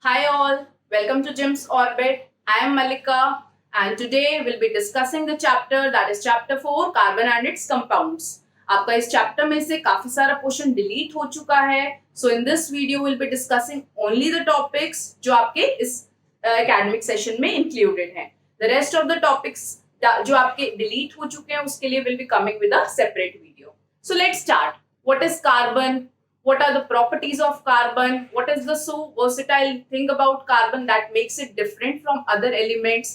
Hi all, welcome to Jim's Orbit. I am Malika and today we'll be discussing the chapter that is chapter 4 carbon and its compounds. आपका इस chapter में से काफी सारा portion delete हो चुका है. So in this video we'll be discussing only the topics जो आपके इस academic session में included हैं. The rest of the topics जो आपके delete हो चुके हैं उसके लिए will be coming with a separate video. So let's start. What is carbon? What are the properties of carbon? What is the so versatile thing about carbon that makes it different from other elements?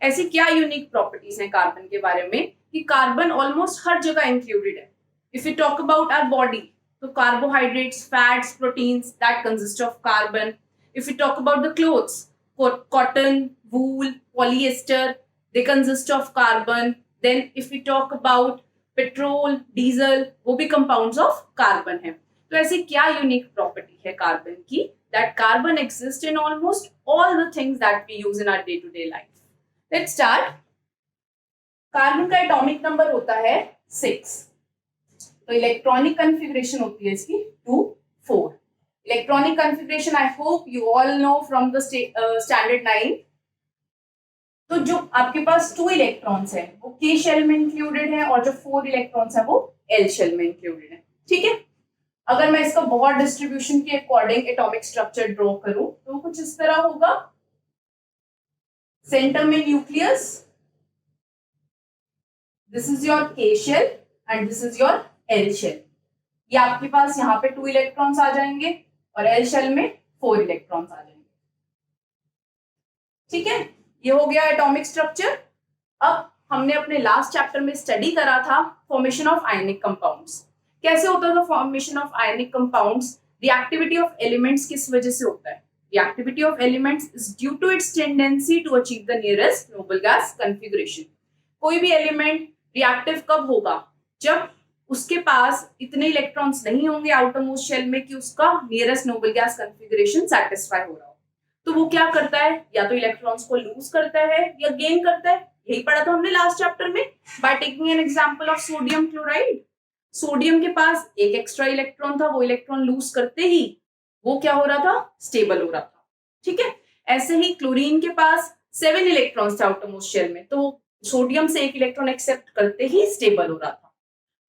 ऐसी क्या unique properties हैं carbon के बारे में कि carbon almost हर जगह included है. If you talk about our body तो carbohydrates, fats, proteins that consist of carbon. If you talk about the clothes, cotton, wool, polyester, they consist of carbon. Then if you talk about petrol, diesel, वो भी compounds of carbon है. तो ऐसी क्या unique property है carbon की that carbon exist in almost all the things that we use in our day to day life. Let's start. Carbon का atomic number होता है 6. तो इलेक्ट्रॉनिक कॉन्फ़िगरेशन होती है इसकी 2, 4. Electronic configuration I hope you all know from the standard 9. तो जो आपके पास 2 इलेक्ट्रॉन्स है वो के शेल में इंक्लूडेड है और जो 4 इलेक्ट्रॉन्स है वो एल शेल में इंक्लूडेड है. ठीक है. अगर मैं इसका बहुत डिस्ट्रीब्यूशन के अकॉर्डिंग एटॉमिक स्ट्रक्चर ड्रॉ करूं तो कुछ इस तरह होगा. सेंटर में nucleus, this is your K shell and this is your L shell. ये आपके पास यहाँ पे 2 इलेक्ट्रॉन्स आ जाएंगे और एल शेल में 4 इलेक्ट्रॉन्स आ जाएंगे. ठीक है, ये हो गया एटॉमिक स्ट्रक्चर. अब हमने अपने लास्ट चैप्टर में स्टडी करा था फॉर्मेशन ऑफ आयनिक कंपाउंड्स. कैसे होता था formation of ionic compounds? Reactivity of elements किस वजह से होता है? Reactivity of elements is due to its tendency to achieve the nearest noble gas configuration. कोई भी एलिमेंट रिएक्टिव कब होगा? जब उसके पास इतने इलेक्ट्रॉन्स नहीं होंगे आउटरमोस्ट शेल में कि उसका nearest noble gas configuration satisfy हो रहा हो. तो वो क्या करता है? या तो इलेक्ट्रॉन्स को लूज करता है या गेन करता है. यही पढ़ा था हमने लास्ट चैप्टर में by taking an example of sodium chloride. Sodium के पास एक एक्स्ट्रा इलेक्ट्रॉन था, वो इलेक्ट्रॉन लूज करते ही वो क्या हो रहा था? स्टेबल हो रहा था. ठीक है. ऐसे ही क्लोरीन के पास 7 इलेक्ट्रॉन्स थे आउटरमोस्ट शेल में, तो सोडियम से एक इलेक्ट्रॉन एक्सेप्ट करते ही स्टेबल हो रहा था.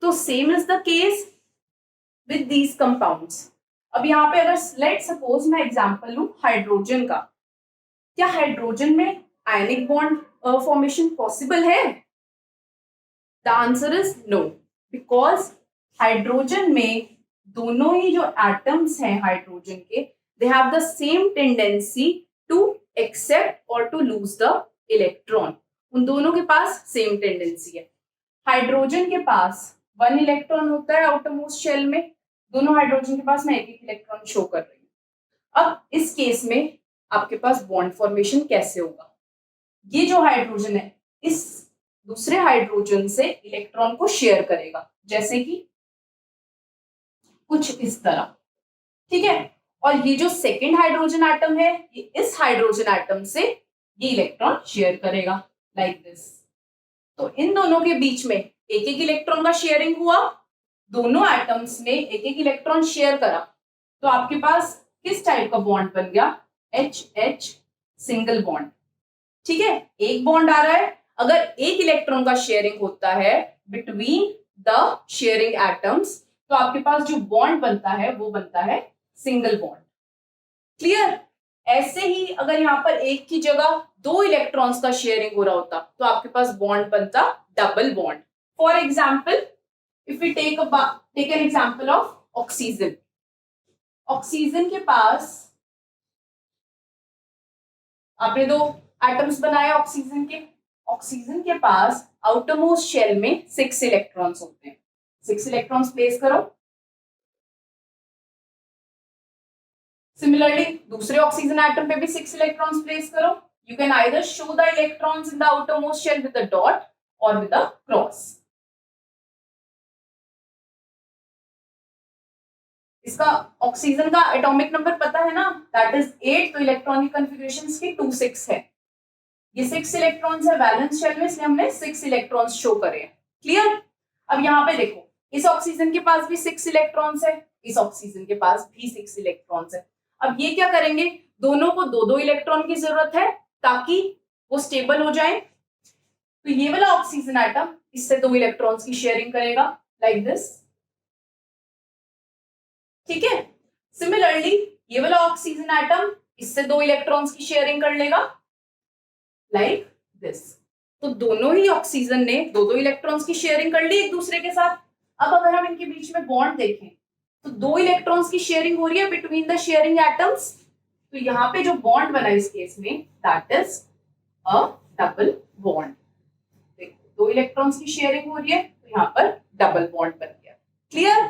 तो same is the case with these compounds. अब यहाँ पे अगर लेट सपोज मैं एग्जांपल लूं हाइड्रोजन का. क्या हाइड्रोजन में आयनिक बॉन्ड फॉर्मेशन पॉसिबल है? The answer is no, because hydrogen में दोनों ही जो एटम्स हैं हाइड्रोजन के, they have the same tendency to accept और टू लूज द इलेक्ट्रॉन. उन दोनों के पास सेम टेंडेंसी है. हाइड्रोजन के पास 1 इलेक्ट्रॉन होता है आउटरमोस्ट शेल में. दोनों हाइड्रोजन के पास मैं एक इलेक्ट्रॉन शो कर रही हूँ. अब इस केस में आपके पास बॉन्ड फॉर्मेशन कैसे होगा? ये जो हाइड्रोजन है इस दूसरे हाइड्रोजन से इलेक्ट्रॉन को शेयर करेगा, जैसे कि कुछ इस तरह. ठीक है. और ये जो सेकंड हाइड्रोजन एटम है ये इस हाइड्रोजन एटम से ये इलेक्ट्रॉन शेयर करेगा लाइक दिस. तो इन दोनों के बीच में एक एक इलेक्ट्रॉन का शेयरिंग हुआ. दोनों एटम्स ने एक एक इलेक्ट्रॉन शेयर करा तो आपके पास किस टाइप का बॉन्ड बन गया? HH single bond. ठीक है. एक बॉन्ड आ रहा है. अगर एक इलेक्ट्रॉन का शेयरिंग होता है बिटवीन द शेयरिंग एटम्स तो आपके पास जो बॉन्ड बनता है वो बनता है सिंगल बॉन्ड. क्लियर? ऐसे ही अगर यहाँ पर एक की जगह 2 इलेक्ट्रॉन्स का शेयरिंग हो रहा होता तो आपके पास बॉन्ड बनता double bond. For example if we take an example of oxygen. Oxygen के पास आपने 2 एटम्स बनाए ऑक्सीजन के. ऑक्सीजन के पास आउटरमोस्ट शेल में 6 इलेक्ट्रॉन्स होते हैं. 6 इलेक्ट्रॉन्स प्लेस करो. सिमिलरली दूसरे ऑक्सीजन एटम पे भी 6 इलेक्ट्रॉन्स प्लेस करो. You can either show the electrons in the outermost shell with a dot और विद अ क्रॉस. इसका ऑक्सीजन का एटॉमिक नंबर पता है ना? That is 8. तो इलेक्ट्रॉनिक कॉन्फ़िगरेशंस की 2, 6 है. ये 6 इलेक्ट्रॉन्स है वैलेंस शेल में, इसलिए हमने 6 इलेक्ट्रॉन्स शो करे हैं. क्लियर? अब यहाँ पे देखो इस ऑक्सीजन के पास भी 6 इलेक्ट्रॉन्स है, इस ऑक्सीजन के पास भी 6 इलेक्ट्रॉन्स है. अब ये क्या करेंगे? दोनों को दो दो इलेक्ट्रॉन की जरूरत है ताकि वो स्टेबल हो जाए। तो ये वाला ऑक्सीजन एटम इससे दो इलेक्ट्रॉन्स की शेयरिंग करेगा लाइक दिस, ठीक है। सिमिलरली ये वाला ऑक्सीजन एटम इससे दो इलेक्ट्रॉन्स की शेयरिंग कर लेगा लाइक दिस। तो दोनों ही ऑक्सीजन ने दो दो इलेक्ट्रॉन्स की शेयरिंग कर ली एक दूसरे के साथ। अब अगर हम इनके बीच में बॉन्ड देखें तो दो इलेक्ट्रॉन्स की शेयरिंग हो रही है बिटवीन द शेयरिंग एटम्स। तो यहाँ पे जो बॉन्ड बना इस केस में that is a double bond. दो इलेक्ट्रॉन्स की शेयरिंग हो रही है तो यहाँ पर डबल बॉन्ड बन गया। क्लियर।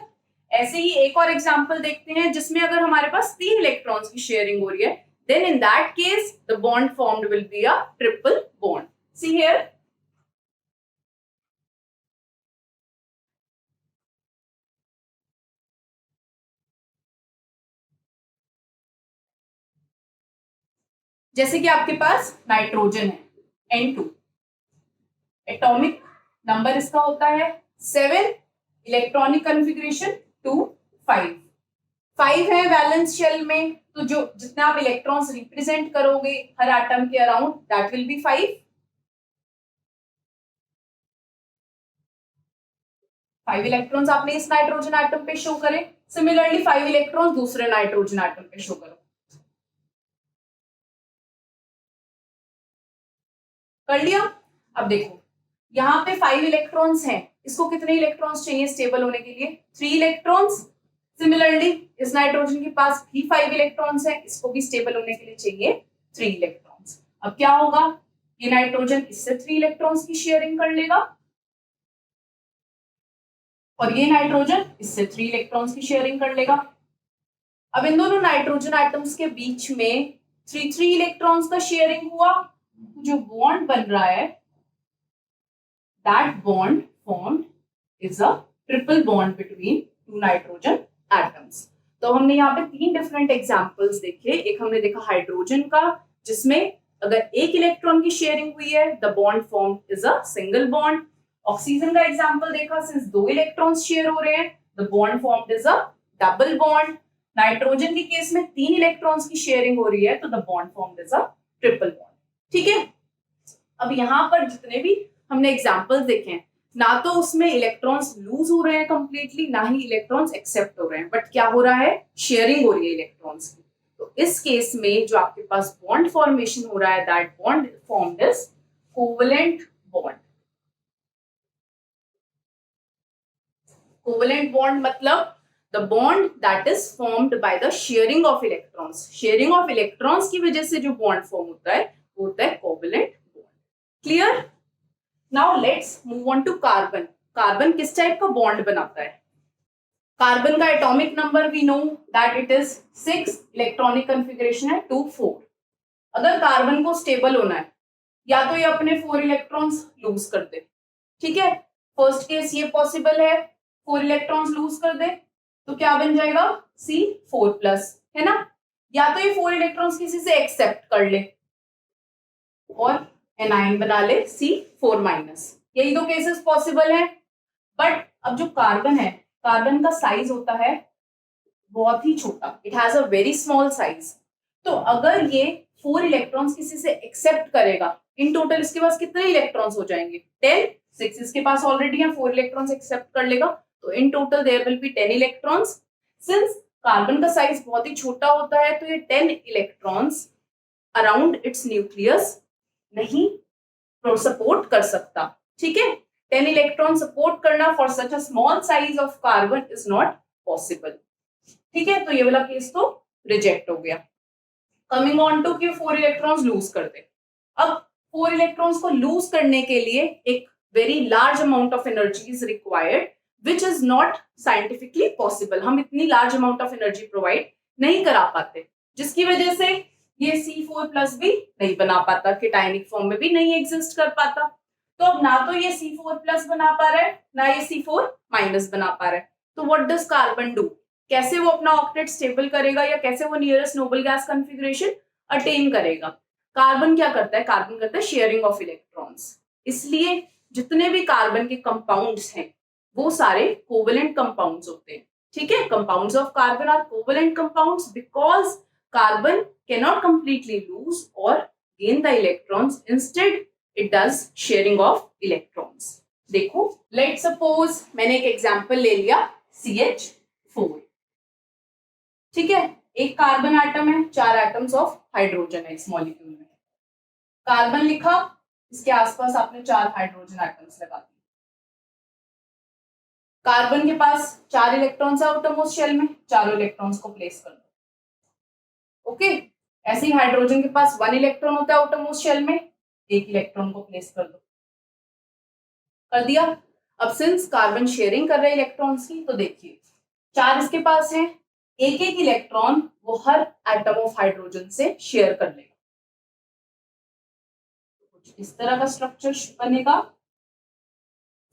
ऐसे ही एक और एग्जांपल देखते हैं जिसमें अगर हमारे पास तीन इलेक्ट्रॉन्स की शेयरिंग हो रही है, then in that case the bond formed will be a triple bond. See here, जैसे कि आपके पास नाइट्रोजन है N2, एटॉमिक नंबर इसका होता है 7, इलेक्ट्रॉनिक कॉन्फ़िगरेशन 2 5 5 है वैलेंस शेल में। तो जो जितना आप इलेक्ट्रॉन्स रिप्रेजेंट करोगे हर एटम के around that will be 5। 5 electrons आपने इस नाइट्रोजन एटम पे शो करे, सिमिलरली 5 इलेक्ट्रॉन्स दूसरे नाइट्रोजन एटम पे शो करो। कर लिया। अब देखो यहाँ पे 5 इलेक्ट्रॉन्स हैं, इसको कितने इलेक्ट्रॉन्स चाहिए स्टेबल होने के लिए? 3 इलेक्ट्रॉन्स। सिमिलरली इस नाइट्रोजन के पास भी 5 इलेक्ट्रॉन्स हैं, इसको भी स्टेबल होने के लिए चाहिए 3 इलेक्ट्रॉन्स। अब क्या होगा, ये नाइट्रोजन इससे 3 इलेक्ट्रॉन्स की शेयरिंग कर लेगा और ये नाइट्रोजन इससे 3 इलेक्ट्रॉन्स की शेयरिंग कर लेगा। अब इन दोनों नाइट्रोजन एटम्स के बीच में 3 इलेक्ट्रॉन्स का शेयरिंग हुआ, जो बॉन्ड बन रहा है that bond formed is a triple bond between two nitrogen atoms. तो हमने यहाँ पे 3 डिफरेंट एग्जांपल्स देखे। एक हमने देखा हाइड्रोजन का जिसमें अगर एक इलेक्ट्रॉन की शेयरिंग हुई है the bond formed is a single bond. Oxygen का एग्जांपल देखा, सिंस 2 इलेक्ट्रॉन्स शेयर हो रहे हैं the bond formed is a double bond. Nitrogen के केस में 3 इलेक्ट्रॉन्स की शेयरिंग हो रही है तो the bond formed is a triple bond. ठीक है। अब यहाँ पर जितने भी हमने एग्जांपल्स देखे हैं ना तो उसमें इलेक्ट्रॉन्स लूज हो रहे हैं कंप्लीटली, ना ही इलेक्ट्रॉन्स एक्सेप्ट हो रहे हैं, बट क्या हो रहा है, शेयरिंग हो रही है इलेक्ट्रॉन्स की। तो इस केस में जो आपके पास बॉन्ड फॉर्मेशन हो रहा है that bond formed is covalent bond. Covalent bond मतलब the bond that is formed by the sharing of electrons. Sharing of electrons की वजह से जो बॉन्ड फॉर्म होता है वो होता है covalent bond. Clear. Now let's move on to carbon. Carbon किस टाइप का बॉन्ड बनाता है? कार्बन का atomic number we know that it is 6, electronic configuration है 2 4। अगर कार्बन को स्टेबल होना है या तो ये अपने 4 इलेक्ट्रॉन्स लूज कर दे, ठीक है, फर्स्ट केस ये पॉसिबल है, 4 इलेक्ट्रॉन्स लूज कर दे तो क्या बन जाएगा C4+, है ना। या तो ये 4 इलेक्ट्रॉन्स किसी से एक्सेप्ट कर ले और एनाइन बना ले C4-, यही दो केसेस पॉसिबल है। बट अब जो कार्बन है, कार्बन का साइज होता है बहुत ही छोटा, it has a very small size. तो अगर ये 4 इलेक्ट्रॉन्स किसी से एक्सेप्ट करेगा, इन टोटल इसके पास कितने इलेक्ट्रॉन्स हो जाएंगे 10, 6 इसके पास ऑलरेडी है, 4 इलेक्ट्रॉन्स एक्सेप्ट कर लेगा तो in total there will be 10 electrons. Since carbon का साइज बहुत ही छोटा होता है तो ये 10 इलेक्ट्रॉन्स अराउंड इट्स न्यूक्लियस नहीं सपोर्ट कर सकता, ठीक है। 10 इलेक्ट्रॉन सपोर्ट करना for such a small size of carbon is not possible, ठीक है। तो ये वाला केस तो रिजेक्ट हो गया। कमिंग ऑन टू कि 4 इलेक्ट्रॉन्स लूज कर दे। अब 4 इलेक्ट्रॉन्स को लूज करने के लिए एक very large amount of energy is required which is not scientifically possible. हम इतनी large amount of energy provide नहीं करा पाते, जिसकी वजह से ये C4+ भी नहीं बना पाता, केटायनिक फॉर्म में भी नहीं एग्जिस्ट कर पाता। तो अब ना तो ये C4+ बना पा रहा है ना ये C4- बना पा रहा है। तो व्हाट डज कार्बन डू, कैसे वो अपना ऑक्टेट स्टेबल करेगा या कैसे वो nearest noble gas configuration attain करेगा? कार्बन क्या करता है, कार्बन करता है शेयरिंग ऑफ इलेक्ट्रॉन्स। इसलिए जितने भी कार्बन के कंपाउंड्स हैं वो सारे कोवेलेंट कंपाउंड्स होते हैं, ठीक है। Compounds of carbon are covalent compounds because carbon cannot completely lose or gain the electrons. Instead, it does sharing of electrons. देखो, let's suppose मैंने एक एग्जाम्पल ले लिया CH4. ठीक है, एक कार्बन एटम है, 4 एटम्स ऑफ हाइड्रोजन है इस मॉलिक्यूल में. कार्बन लिखा, इसके आसपास आपने 4 हाइड्रोजन एटम्स लगा दिए. कार्बन के पास 4 इलेक्ट्रॉन्स है आउटरमोस्ट शेल में, चारों इलेक्ट्रॉन्स को प्लेस कर दो. ओके, ऐसे ही हाइड्रोजन के पास 1 इलेक्ट्रॉन होता है आउटरमोस्ट शेल में, 1 इलेक्ट्रॉन को प्लेस कर दो. कर दिया. अब सिंस कार्बन शेयरिंग कर रहे हैं इलेक्ट्रॉन्स की, तो देखिए 4 इसके पास है, एक एक इलेक्ट्रॉन वो हर एटम ऑफ हाइड्रोजन से शेयर कर लेगा. कुछ इस तरह का स्ट्रक्चर बनेगा.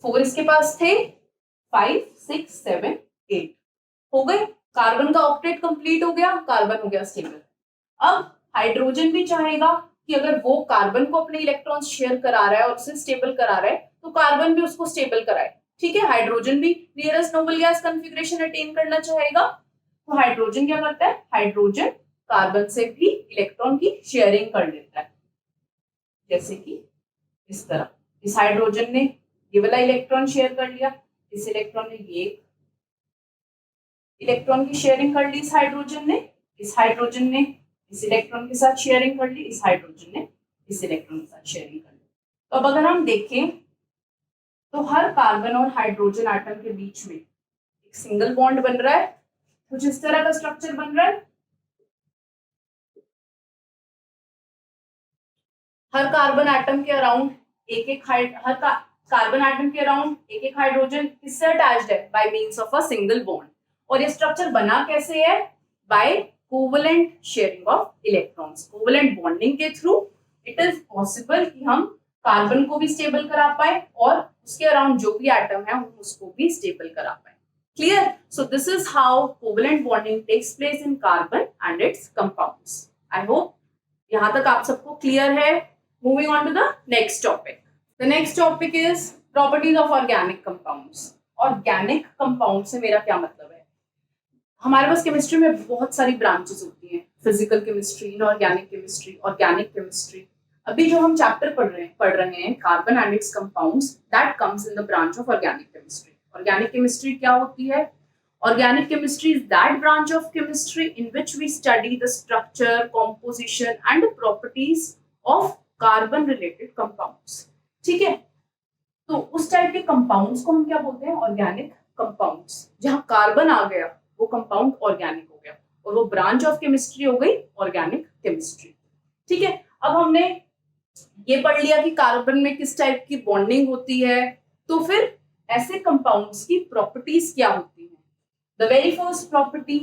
4 इसके पास थे, 5 6 7 8 हो गए. कार्बन का ऑक्टेट कंप्लीट हो गया, कार्बन हो गया स्टेबल. अब हाइड्रोजन भी चाहेगा कि अगर वो कार्बन को अपने इलेक्ट्रॉन शेयर करा रहा है और उसे स्टेबल करा रहा है, तो कार्बन भी उसको स्टेबल कराए. ठीक है, हाइड्रोजन भी nearest noble gas configuration attain करना चाहेगा. तो हाइड्रोजन क्या करता है, हाइड्रोजन कार्बन से भी इलेक्ट्रॉन की शेयरिंग कर लेता है. जैसे कि इस तरह, इस हाइड्रोजन ने ये वाला इलेक्ट्रॉन शेयर कर लिया, इस इलेक्ट्रॉन ने ये इलेक्ट्रॉन की शेयरिंग कर ली, इस हाइड्रोजन ने इस इलेक्ट्रॉन के साथ शेयरिंग कर ली, इस हाइड्रोजन ने इस इलेक्ट्रॉन के साथ शेयरिंग कर ली. तो अब अगर हम देखें तो हर कार्बन और हाइड्रोजन एटम के बीच में एक सिंगल बॉन्ड बन रहा है. कुछ इस तरह का स्ट्रक्चर बन रहा है. हर कार्बन एटम के अराउंड कार्बन एटम के अराउंड एक एक हाइड्रोजन किससे अटैच्ड है, by means of a single bond. और ये स्ट्रक्चर बना कैसे है, by covalent sharing of electrons. Covalent bonding के थ्रू इट इज पॉसिबल कि हम कार्बन को भी स्टेबल करा पाए और उसके अराउंड जो भी एटम है उसको भी स्टेबल करा पाए. Clear? So this is how covalent bonding takes place in carbon and its compounds. I hope यहां तक आप सबको क्लियर है. Moving on to the next topic. The next topic is properties of organic compounds. Organic compound से मेरा क्या मतलब है, हमारे पास केमिस्ट्री में बहुत सारी ब्रांचेस होती हैं. Physical chemistry, inorganic chemistry, organic chemistry. अभी जो हम चैप्टर पढ़ रहे हैं carbon and its compounds, that comes in the branch of organic chemistry. Organic chemistry क्या होती है? Organic chemistry is that branch of chemistry in which we study the structure, composition and properties of carbon related compounds. ठीक है, तो उस type के compounds को हम क्या बोलते हैं, ऑर्गेनिक कंपाउंड्स. जहां कार्बन आ गया वो कंपाउंड ऑर्गेनिक हो गया और वो ब्रांच ऑफ केमिस्ट्री हो गई ऑर्गेनिक केमिस्ट्री. ठीक है, अब हमने ये पढ़ लिया कि कार्बन में किस टाइप की बॉन्डिंग होती है, तो फिर ऐसे कंपाउंड्स की प्रॉपर्टीज क्या होती हैं. The very first property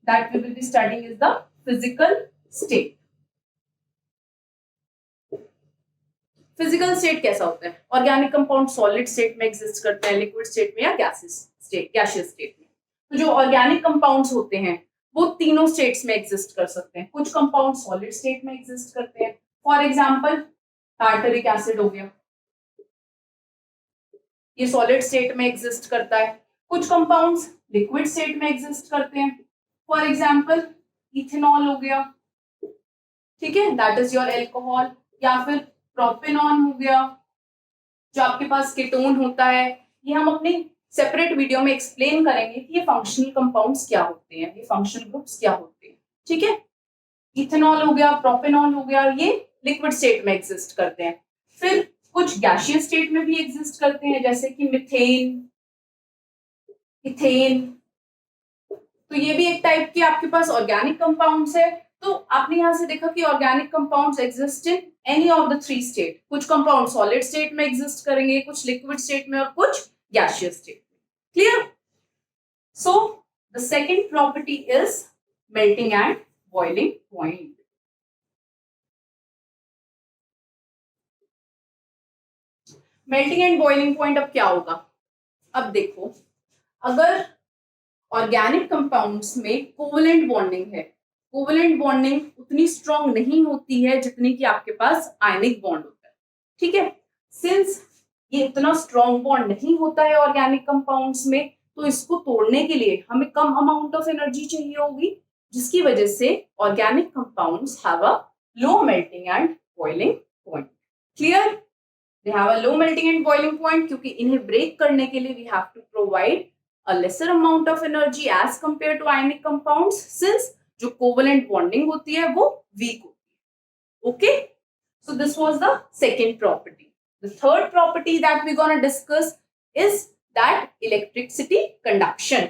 that we will be studying is the physical state. Physical state कैसा होता है? ऑर्गेनिक कंपाउंड सॉलिड स्टेट में एग्जिस्ट करते हैं, लिक्विड स्टेट में या गैसियस स्टेट में. तो जो ऑर्गेनिक कंपाउंड्स होते हैं वो तीनों स्टेट्स में एग्जिस्ट कर सकते हैं. कुछ कंपाउंड सॉलिड स्टेट में एग्जिस्ट करते हैं. फॉर एग्जांपल टार्टरिक एसिड हो गया, ये सॉलिड स्टेट में एग्जिस्ट करता है. कुछ कंपाउंड्स लिक्विड स्टेट में एग्जिस्ट करते हैं. फॉर एग्जांपल इथेनॉल हो गया, ठीक है, दैट इज योर एल्कोहल. या फिर प्रोपेनॉन हो गया, जो आपके पास कीटोन होता है. ये हम अपनी सेपरेट वीडियो में एक्सप्लेन करेंगे कि ये फंक्शनल कंपाउंड्स क्या होते हैं, ये फंक्शनल ग्रुप्स क्या होते हैं. ठीक है, इथेनॉल हो गया, प्रोपेनॉल हो गया, ये लिक्विड स्टेट में एग्जिस्ट करते हैं. फिर कुछ गैसियस स्टेट में भी एग्जिस्ट करते हैं, जैसे कि मीथेन, इथेन. तो ये भी एक टाइप के आपके पास ऑर्गेनिक कंपाउंड्स है. तो आपने यहां से देखा कि organic compounds exist in any of the 3 state. कुछ कंपाउंड सॉलिड स्टेट में एग्जिस्ट करेंगे, कुछ लिक्विड स्टेट में और कुछ गैसियस स्टेट में. Clear? So the second property is melting and boiling point. Melting and boiling point अब क्या होगा? अब देखो, अगर ऑर्गेनिक कंपाउंड्स में कोवलेंट बॉन्डिंग है, कोवलेंट बॉन्डिंग उतनी स्ट्रॉन्ग नहीं होती है जितनी कि आपके पास आयनिक बॉन्ड होता है. ठीक है, सिंस ये इतना स्ट्रॉन्ग बॉन्ड नहीं होता है ऑर्गेनिक कंपाउंड्स में, तो इसको तोड़ने के लिए हमें कम अमाउंट ऑफ एनर्जी चाहिए होगी. जिसकी वजह से organic compounds have a low melting and boiling point. Clear? They have a low melting and boiling point क्योंकि इन्हें ब्रेक करने के लिए we have to provide a lesser amount of energy as compared to ionic compounds since जो covalent bonding होती है वो weak होती है. Okay, so this was the second property. The third property that we're gonna discuss is that electricity conduction.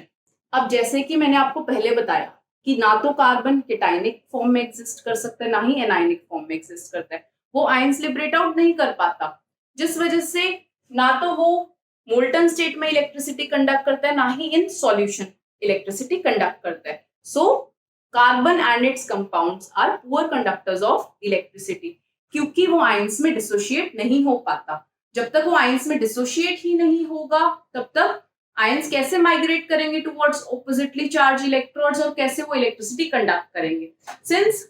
अब जैसे कि मैंने आपको पहले बताया कि ना तो कार्बन केटाइनिक फॉर्म में एग्जिस्ट कर सकता है ना ही एनाइनिक फॉर्म में एग्जिस्ट करता है, वो आयंस लिबरेट आउट नहीं कर पाता, जिस वजह से ना तो वो मोल्टन स्टेट में इलेक्ट्रिसिटी कंडक्ट करता है ना ही इन सॉल्यूशन इलेक्ट्रिसिटी कंडक्ट करता है. So carbon and its compounds are poor conductors of electricity क्योंकि वो आयंस में डिसोशिएट नहीं हो पाता. जब तक वो आयंस में डिसोशिएट ही नहीं होगा तब तक आयंस कैसे माइग्रेट करेंगे टुवर्ड्स ऑपोजिटली चार्ज इलेक्ट्रोड्स और कैसे वो इलेक्ट्रिसिटी कंडक्ट करेंगे. सिंस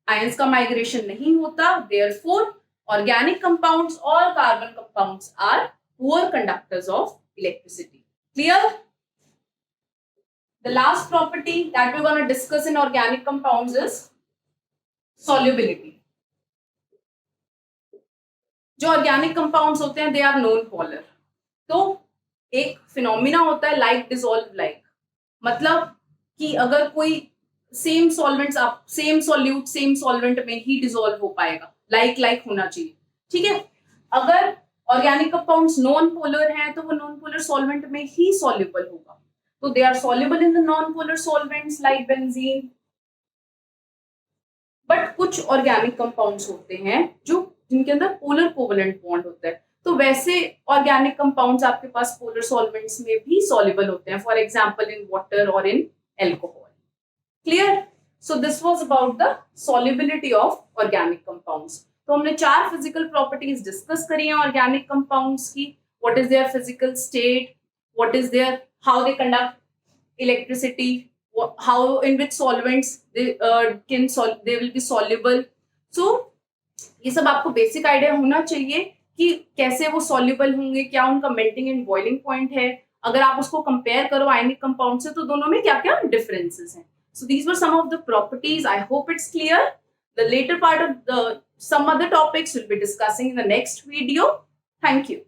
आयंस का माइग्रेशन नहीं होता, देयरफॉर ऑर्गेनिक कंपाउंड्स और carbon compounds are poor conductors of electricity. Clear? The last property that we're going to discuss in organic compounds is solubility. जो organic compounds होते हैं they are non polar. तो एक phenomena होता है like dissolve like, मतलब कि अगर कोई सेम सॉल्वेंट्स आप सेम सॉल्यूट सेम सॉल्वेंट में ही डिसॉल्व हो पाएगा, लाइक लाइक होना चाहिए. ठीक है, अगर ऑर्गेनिक कंपाउंड्स नॉन पोलर हैं तो वो नॉन पोलर सॉल्वेंट में ही सॉल्युबल होगा. तो they are soluble in the non polar solvents like benzene. But कुछ ऑर्गेनिक कंपाउंड्स होते हैं जो जिनके अंदर पोलर कोवलेंट बॉन्ड होता है. तो वैसे ऑर्गेनिक कंपाउंड्स आपके पास पोलर सॉल्वेंट्स में भी सॉल्युबल होते हैं, फॉर एग्जांपल इन वाटर और in alcohol. Clear? So this was about the solubility of organic compounds. तो हमने 4 फिजिकल प्रॉपर्टीज डिस्कस करी हैं ऑर्गेनिक कंपाउंड्स की. What is their physical state, what is their how they conduct electricity, how in which solvents they will be soluble. So ये सब आपको basic idea होना चाहिए कि कैसे वो सॉल्युबल होंगे, क्या उनका मेल्टिंग एंड बॉइलिंग पॉइंट है. अगर आप उसको कंपेयर करो आयनिक कंपाउंड से तो दोनों में क्या क्या डिफरेंसेस हैं. So these were some of the properties. I hope it's clear. The later part of some other topics we'll be discussing in the next video. Thank you.